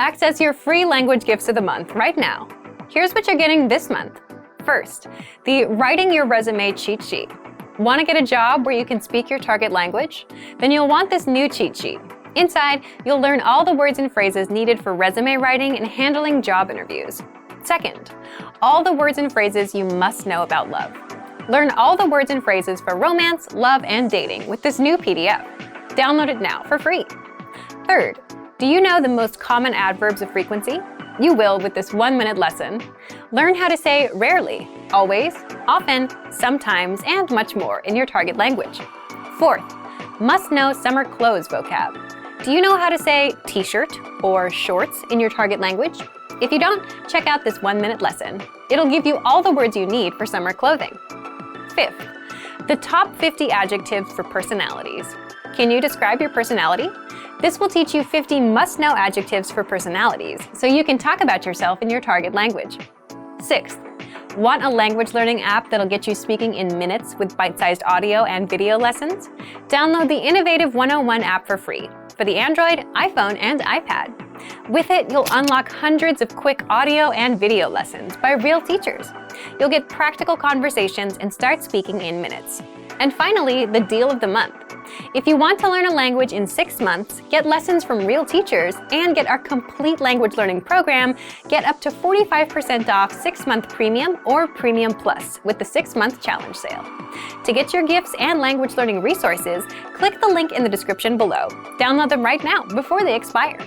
Access your free language gifts of the month right now. Here's what you're getting this month. First, the Writing Your Resume cheat sheet. Want to get a job where you can speak your target language? Then you'll want this new cheat sheet. Inside, you'll learn all the words and phrases needed for resume writing and handling job interviews. Second, all the words and phrases you must know about love. Learn all the words and phrases for romance, love, and dating with this new PDF. Download it now for free. Third, do you know the most common adverbs of frequency? You will with this 1-minute lesson. Learn how to say rarely, always, often, sometimes, and much more in your target language. Fourth, must know summer clothes vocab. Do you know how to say t-shirt or shorts in your target language? If you don't, check out this 1-minute lesson. It'll give you all the words you need for summer clothing. Fifth, the top 50 adjectives for personalities. Can you describe your personality? This will teach you 50 must-know adjectives for personalities, so you can talk about yourself in your target language. Sixth, want a language learning app that'll get you speaking in minutes with bite-sized audio and video lessons? Download the Innovative 101 app for free for the Android, iPhone, and iPad. With it, you'll unlock hundreds of quick audio and video lessons by real teachers. You'll get practical conversations and start speaking in minutes. And finally, the deal of the month. If you want to learn a language in 6 months, get lessons from real teachers, and get our complete language learning program, get up to 45% off 6-month Premium or Premium Plus with the 6-month challenge sale. To get your gifts and language learning resources, click the link in the description below. Download them right now before they expire.